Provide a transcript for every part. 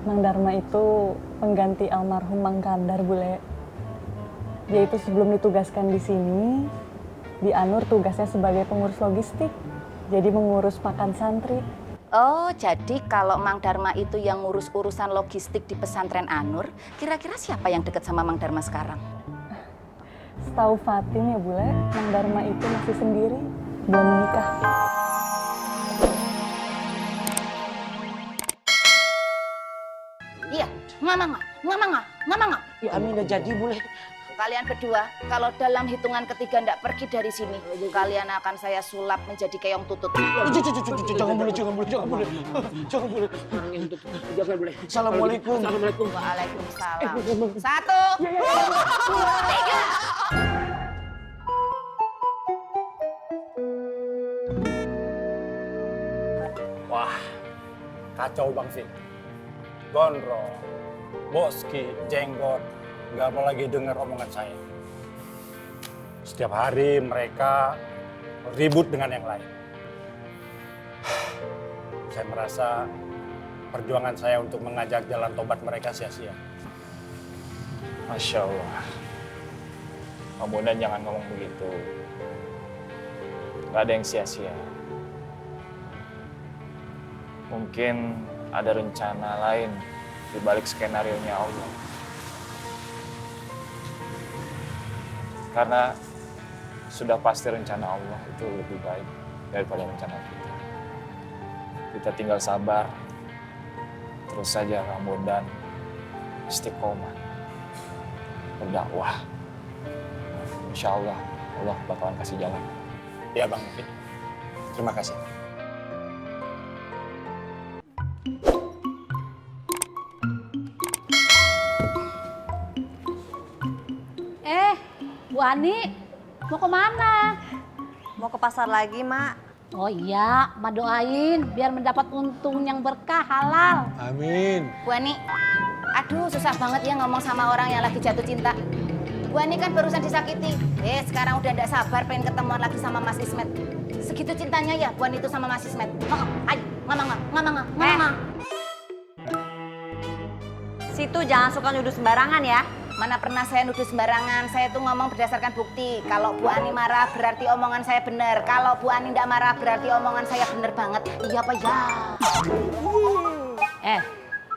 Mang Dharma itu pengganti almarhum Mang Kandar, Bule. Dia itu sebelum ditugaskan di sini, di Anur tugasnya sebagai pengurus logistik. Jadi mengurus makan santri. Oh, jadi kalau Mang Dharma itu yang ngurus urusan logistik di pesantren Anur, kira-kira siapa yang deket sama Mang Dharma sekarang? Setahu Fatin ya, Bule, Mang Dharma itu masih sendiri, belum menikah. Iya, ngamanga. Ya Amin udah jadi Bule. Kalian berdua, kalau dalam hitungan ketiga ndak pergi dari sini, kalian akan saya sulap menjadi keong tutut. Jangan boleh. Assalamualaikum. Waalaikumsalam. Satu, dua, tiga. Wah, kacau Bang Sih. Gondrong, Boski, Jenggot, nggak mau lagi dengar omongan saya. Setiap hari mereka ribut dengan yang lain. Saya merasa perjuangan saya untuk mengajak jalan tobat mereka sia-sia. Masya Allah. Om Bondan jangan ngomong begitu. Gak ada yang sia-sia. Mungkin ada rencana lain di balik skenario-nya Allah. Karena sudah pasti rencana Allah itu lebih baik daripada rencana kita. Kita tinggal sabar, terus saja Om Bondan istiqomah, berdakwah. Insya Allah, Allah bakalan kasih jalan. Ya Bang Mufid, terima kasih. Bu Ani, mau kemana? Mau ke pasar lagi, Mak. Oh iya, Ma doain biar mendapat untung yang berkah halal. Amin. Bu Ani, aduh susah banget ya ngomong sama orang yang lagi jatuh cinta. Bu Ani kan barusan disakiti. Sekarang udah ndak sabar pengen ketemuan lagi sama Mas Ismet. Segitu cintanya ya Bu Ani itu sama Mas Ismet. Ayo, ngamanga. Situ jangan suka nuduh sembarangan ya. Mana pernah saya nuduh sembarangan, saya tuh ngomong berdasarkan bukti. Kalau Bu Ani marah berarti omongan saya benar. Kalau Bu Ani ndak marah berarti omongan saya benar banget. Iya apa ya?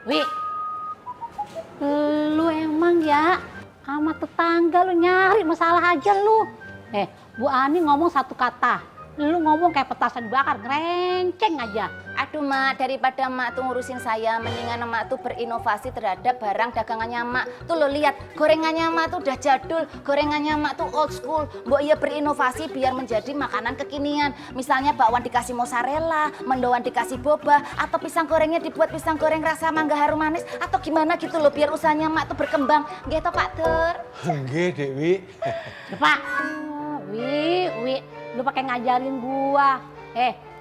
Wi, lu emang ya sama tetangga lu nyari masalah aja lu. Bu Ani ngomong satu kata, lu ngomong kayak petasan bakar, gerenceng aja. Aduh Mak, daripada Mak tuh ngurusin saya, mendingan Mak tuh berinovasi terhadap barang dagangannya Mak. Tuh lo lihat, gorengannya Mak tuh udah jadul, gorengannya Mak tuh old school. Mbok iya berinovasi biar menjadi makanan kekinian. Misalnya bakwan dikasih mozzarella, mendoan dikasih boba, atau pisang gorengnya dibuat pisang goreng rasa mangga harum manis, atau gimana gitu loh biar usahanya Mak tuh berkembang. Gitu Pak Tur. Enggak, Dewi. Pak, Wi, lu pakai ngajarin gua.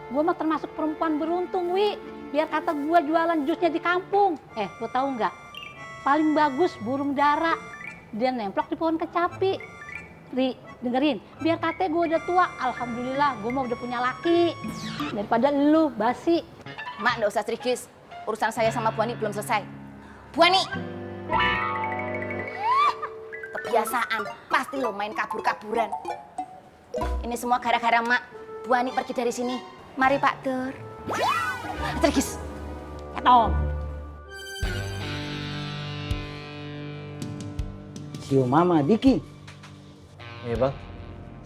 Gua mah termasuk perempuan beruntung, Wi. Biar kata gua jualan jusnya di kampung. Lu tahu nggak? Paling bagus burung dara. Dia nemplok di pohon kecapi. Ri, dengerin. Biar katanya gua udah tua. Alhamdulillah, gua mah udah punya laki. Daripada lu basi. Mak, nggak usah trigis. Urusan saya sama Bu Ani belum selesai. Bu Ani! Kebiasaan, pasti lo main kabur-kaburan. Ini semua gara-gara Mak. Bu Ani pergi dari sini. Mari Pak Tur. Trigis. Tom. Sio Mama Diki, Iya Bang.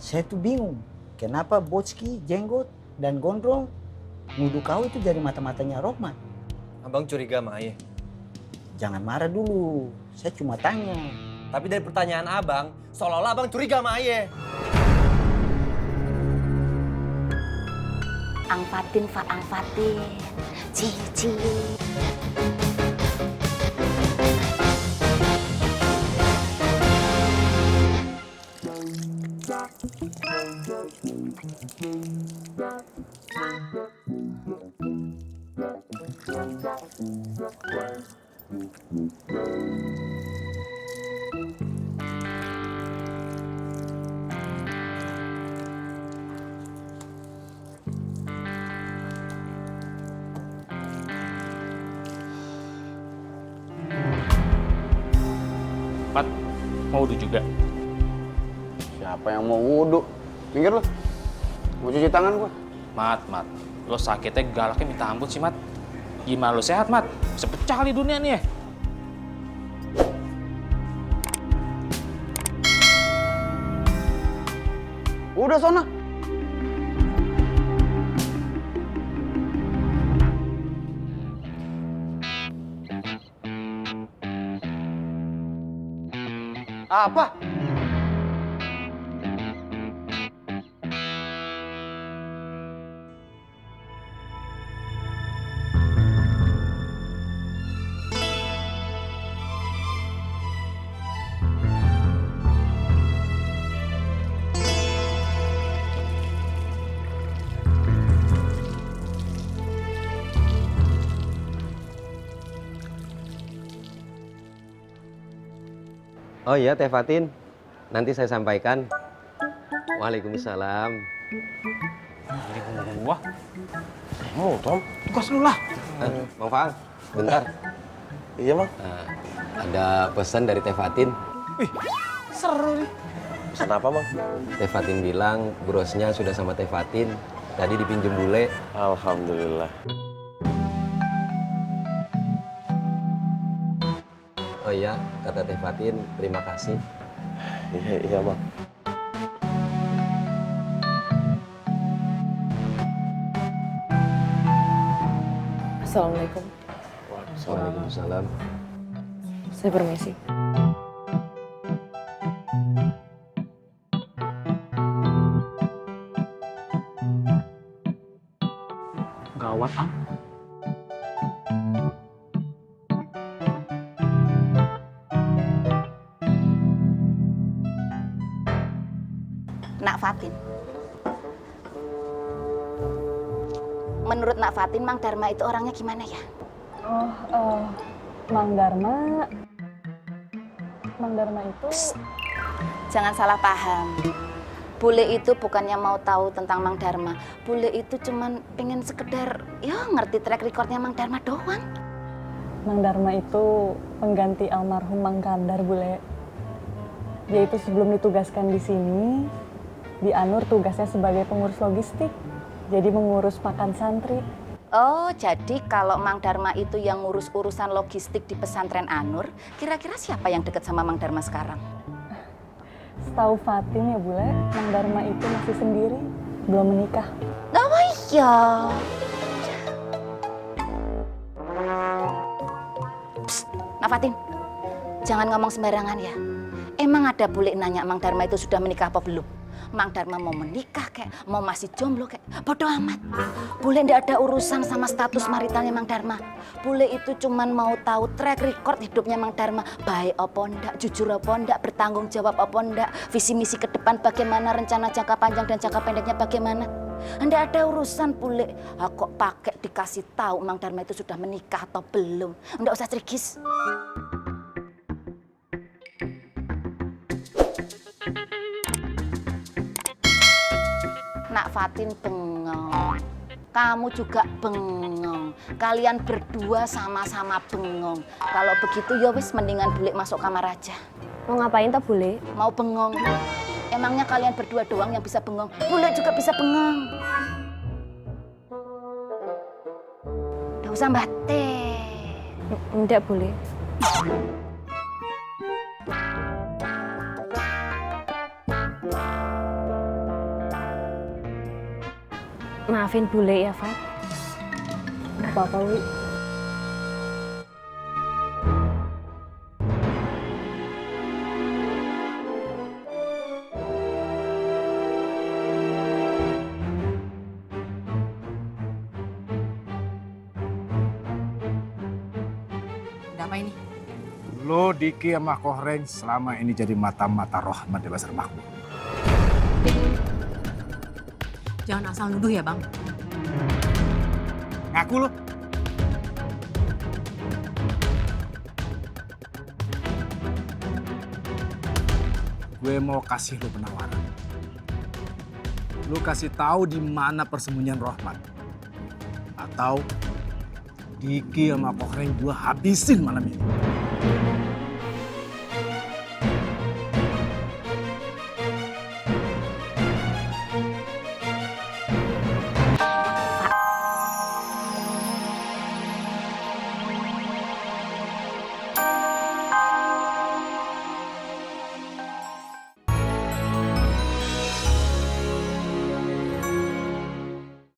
saya tuh bingung. Kenapa Boski, Jenggot, dan Gondrong nuduh kau itu dari mata-matanya Rohmat? Abang curiga sama Ayah. Jangan marah dulu, saya cuma tanya. Tapi dari pertanyaan abang, seolah-olah abang curiga sama Ayah. Angfatin, Cici. Mau wudhu juga? Siapa yang mau wudhu? Minggir lu. Mau cuci tangan gua. Mat, lo sakitnya galaknya minta ampun sih, Mat. Gimana lo sehat, Mat? Bisa pecah kali dunia nih ya. Udah sana. Apa? Oh iya, Teh Fatin. Nanti saya sampaikan. Waalaikumsalam. Jadi gua. Mau, Tom. Tugas lu lah. Bang Faang, bentar. Iya, Bang. Ada pesan dari Teh Fatin. Wih, seru nih. Pesan apa, Bang? Teh Fatin bilang brosnya sudah sama Teh Fatin. Tadi dipinjem bule. Alhamdulillah. Oh iya, kata Teh Fatin, terima kasih. Iya, Bang. Assalamualaikum. Waalaikumsalam. Saya permisi. Gawat, Am. Nak Fatin. Menurut Nak Fatin, Mang Dharma itu orangnya gimana ya? Mang Dharma itu... Jangan salah paham. Bule itu bukannya mau tahu tentang Mang Dharma. Bule itu cuman pengen sekedar ngerti track recordnya Mang Dharma doang. Mang Dharma itu pengganti almarhum Mang Kandar, Bule. Dia itu sebelum ditugaskan di sini, di Anur tugasnya sebagai pengurus logistik. Jadi mengurus makan santri. Oh, jadi kalau Mang Dharma itu yang ngurus urusan logistik di pesantren Anur, kira-kira siapa yang deket sama Mang Dharma sekarang? Setahu Fatin ya, Bule, Mang Dharma itu masih sendiri, belum menikah. Oh iya. Psst, Nak Fatin, jangan ngomong sembarangan ya. Emang ada bule nanya Mang Dharma itu sudah menikah apa belum? Mang Dharma mau menikah kek, mau masih jomblo kek, bodoh amat. Bule ndak ada urusan sama status maritalnya Mang Dharma. Bule itu cuman mau tahu track record hidupnya Mang Dharma, baik apa ndak, jujur apa ndak, bertanggung jawab apa ndak, visi misi ke depan bagaimana, rencana jangka panjang dan jangka pendeknya bagaimana. Ndak ada urusan bule. Kok pakai dikasih tahu Mang Dharma itu sudah menikah atau belum? Ndak usah cerigis. Nak Fatin bengong, kamu juga bengong, kalian berdua sama-sama bengong. Kalau begitu ya wis mendingan bule masuk kamar aja. Mau ngapain toh bule? Mau bengong. Emangnya kalian berdua doang yang bisa bengong? Bule juga bisa bengong. Nggak usah batin. Enggak bule. Maafin bule ya, Fat. Nggak apa-apa, Wi. Ada apa ini? Lo, Diki sama Kohreng selama ini jadi mata-mata rahmat di pasar makmur. Jangan asal nuduh ya, Bang. Ngaku lo. Gue mau kasih lo penawaran. Lo kasih tahu di mana persembunyian Rohmat. Atau Diki sama Kohreng gue habisin malam ini.